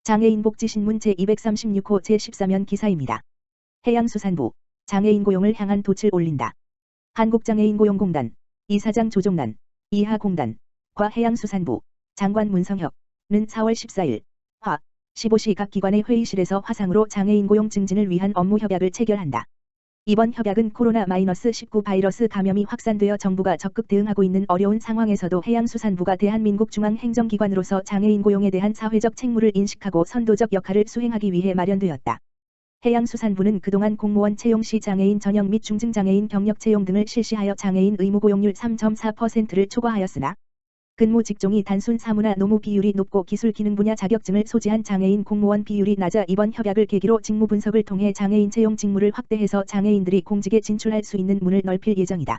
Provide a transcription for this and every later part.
장애인복지신문 제236호 제13면 기사입니다. 해양수산부, 장애인 고용을 향한 돛을 올린다. 한국장애인고용공단, 이사장 조종난, 이하공단, 과 해양수산부, 장관 문성혁는 4월 14일, 화, 15시 각 기관의 회의실에서 화상으로 장애인 고용 증진을 위한 업무 협약을 체결한다. 이번 협약은 코로나-19 바이러스 감염이 확산되어 정부가 적극 대응하고 있는 어려운 상황에서도 해양수산부가 대한민국 중앙행정기관으로서 장애인 고용에 대한 사회적 책무를 인식하고 선도적 역할을 수행하기 위해 마련되었다. 해양수산부는 그동안 공무원 채용 시 장애인 전형 및 중증장애인 경력 채용 등을 실시하여 장애인 의무 고용률 3.4%를 초과하였으나 근무 직종이 단순 사무나 노무 비율이 높고 기술 기능 분야 자격증을 소지한 장애인 공무원 비율이 낮아 이번 협약을 계기로 직무 분석을 통해 장애인 채용 직무를 확대해서 장애인들이 공직에 진출할 수 있는 문을 넓힐 예정이다.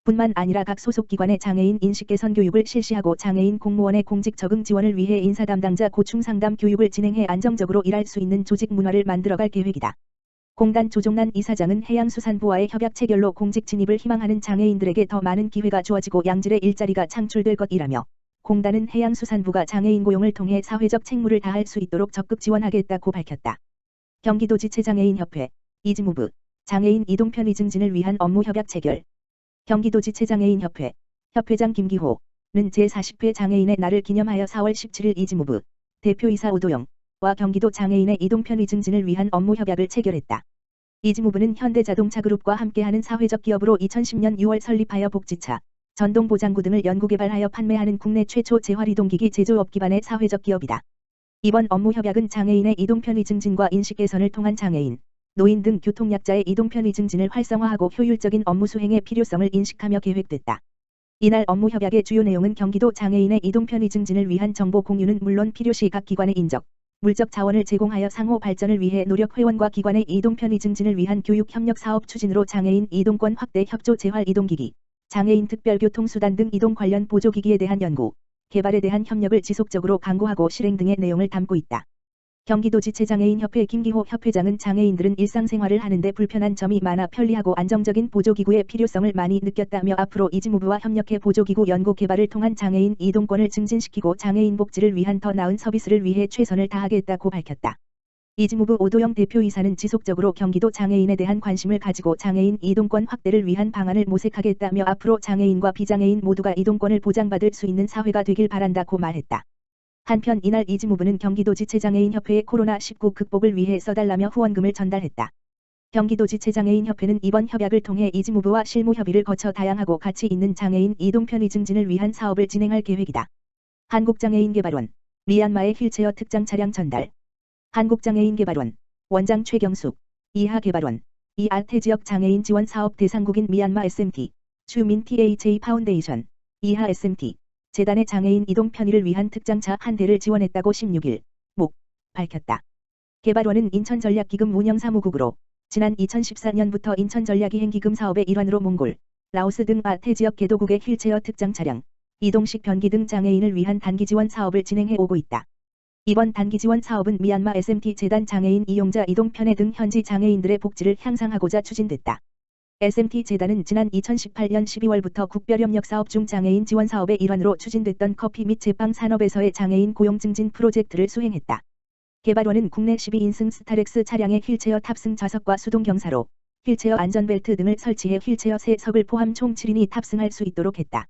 뿐만 아니라 각 소속기관의 장애인 인식 개선 교육을 실시하고 장애인 공무원의 공직 적응 지원을 위해 인사 담당자 고충 상담 교육을 진행해 안정적으로 일할 수 있는 조직 문화를 만들어갈 계획이다. 공단 조종난 이사장은 해양수산부와의 협약 체결로 공직 진입을 희망하는 장애인들에게 더 많은 기회가 주어지고 양질의 일자리가 창출될 것이라며 공단은 해양수산부가 장애인 고용을 통해 사회적 책무를 다할 수 있도록 적극 지원하겠다고 밝혔다. 경기도지체장애인협회, 이지무브, 장애인 이동 편의 증진을 위한 업무 협약 체결. 경기도지체장애인협회, 협회장 김기호는 제40회 장애인의 날을 기념하여 4월 17일 이지무브, 대표이사 오도영, 와 경기도 장애인의 이동 편의 증진을 위한 업무 협약을 체결했다. 이지무브는 현대자동차그룹과 함께하는 사회적 기업으로 2010년 6월 설립하여 복지차, 전동보장구 등을 연구개발하여 판매하는 국내 최초 재활이동기기 제조업 기반의 사회적 기업이다. 이번 업무 협약은 장애인의 이동 편의 증진과 인식 개선을 통한 장애인, 노인 등 교통약자의 이동 편의 증진을 활성화하고 효율적인 업무 수행의 필요성을 인식하며 계획됐다. 이날 업무 협약의 주요 내용은 경기도 장애인의 이동 편의 증진을 위한 정보 공유는 물론 필요시 각 기관의 인적, 물적 자원을 제공하여 상호 발전을 위해 노력 회원과 기관의 이동 편의 증진을 위한 교육 협력 사업 추진으로 장애인 이동권 확대 협조 재활 이동기기, 장애인 특별교통수단 등 이동 관련 보조기기에 대한 연구, 개발에 대한 협력을 지속적으로 강구하고 실행 등의 내용을 담고 있다. 경기도지체장애인협회 김기호 협회장은 장애인들은 일상생활을 하는데 불편한 점이 많아 편리하고 안정적인 보조기구의 필요성을 많이 느꼈다며 앞으로 이지무브와 협력해 보조기구 연구 개발을 통한 장애인 이동권을 증진시키고 장애인 복지를 위한 더 나은 서비스를 위해 최선을 다하겠다고 밝혔다. 이지무브 오도영 대표이사는 지속적으로 경기도 장애인에 대한 관심을 가지고 장애인 이동권 확대를 위한 방안을 모색하겠다며 앞으로 장애인과 비장애인 모두가 이동권을 보장받을 수 있는 사회가 되길 바란다고 말했다. 한편 이날 이지무브는 경기도지체장애인협회에 코로나19 극복을 위해 써달라며 후원금을 전달했다. 경기도지체장애인협회는 이번 협약을 통해 이지무브와 실무 협의를 거쳐 다양하고 가치 있는 장애인 이동 편의 증진을 위한 사업을 진행할 계획이다. 한국장애인개발원, 미얀마의 휠체어 특장 차량 전달. 한국장애인개발원, 원장 최경숙, 이하개발원, 이아태 지역 장애인 지원 사업 대상국인 미얀마 SMT, 주민 THA 파운데이션, 이하 SMT, 재단의 장애인 이동 편의를 위한 특장차 한 대를 지원했다고 16일 목 밝혔다. 개발원은 인천전략기금 운영사무국으로 지난 2014년부터 인천전략이행기금 사업의 일환으로 몽골, 라오스 등 아태 지역 개도국의 휠체어 특장 차량, 이동식 변기 등 장애인을 위한 단기 지원 사업을 진행해 오고 있다. 이번 단기 지원 사업은 미얀마 SMT 재단 장애인 이용자 이동 편의 등 현지 장애인들의 복지를 향상하고자 추진됐다. SMT 재단은 지난 2018년 12월부터 국별협력 사업 중 장애인 지원 사업의 일환으로 추진됐던 커피 및 제빵 산업에서의 장애인 고용 증진 프로젝트를 수행했다. 개발원은 국내 12인승 스타렉스 차량의 휠체어 탑승 좌석과 수동 경사로, 휠체어 안전벨트 등을 설치해 휠체어 3석을 포함 총 7인이 탑승할 수 있도록 했다.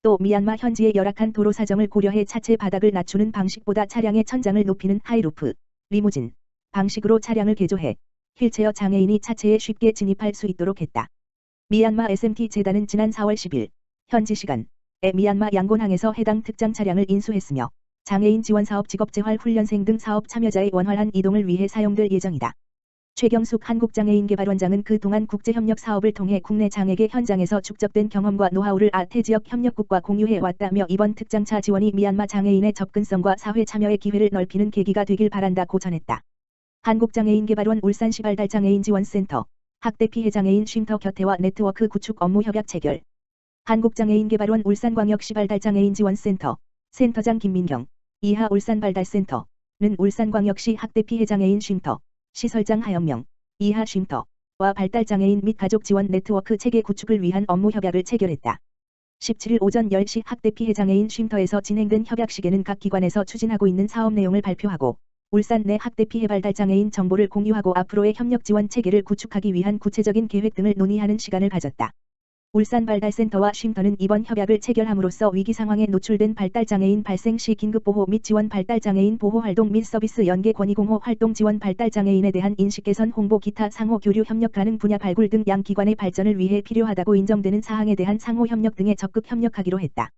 또 미얀마 현지의 열악한 도로 사정을 고려해 차체 바닥을 낮추는 방식보다 차량의 천장을 높이는 하이루프, 리무진 방식으로 차량을 개조해 휠체어 장애인이 차체에 쉽게 진입할 수 있도록 했다. 미얀마 SMT 재단은 지난 4월 10일 현지 시간에 미얀마 양곤항에서 해당 특장 차량을 인수했으며 장애인 지원사업 직업재활훈련생 등 사업 참여자의 원활한 이동을 위해 사용될 예정이다. 최경숙 한국장애인개발원장은 그동안 국제협력 사업을 통해 국내 장애계 현장에서 축적된 경험과 노하우를 아태 지역 협력국과 공유해 왔다며 이번 특장차 지원이 미얀마 장애인의 접근성과 사회 참여의 기회를 넓히는 계기가 되길 바란다고 전했다. 한국장애인개발원 울산시발달장애인 지원센터, 학대피해 장애인 쉼터 곁에와 네트워크 구축 업무 협약 체결. 한국장애인개발원 울산광역시발달장애인 지원센터, 센터장 김민경, 이하 울산발달센터는 울산광역시 학대피해 장애인 쉼터, 시설장 하영명, 이하 쉼터와 발달장애인 및 가족 지원 네트워크 체계 구축을 위한 업무 협약을 체결했다. 17일 오전 10시 학대피해 장애인 쉼터에서 진행된 협약식에는 각 기관에서 추진하고 있는 사업 내용을 발표하고 울산 내 학대 피해 발달 장애인 정보를 공유하고 앞으로의 협력 지원 체계를 구축하기 위한 구체적인 계획 등을 논의하는 시간을 가졌다. 울산 발달센터와 쉼터는 이번 협약을 체결함으로써 위기 상황에 노출된 발달장애인 발생 시 긴급보호 및 지원 발달장애인 보호활동 및 서비스 연계 권익공호 활동 지원 발달장애인에 대한 인식 개선 홍보 기타 상호 교류 협력 가능 분야 발굴 등 양 기관의 발전을 위해 필요하다고 인정되는 사항에 대한 상호 협력 등에 적극 협력하기로 했다.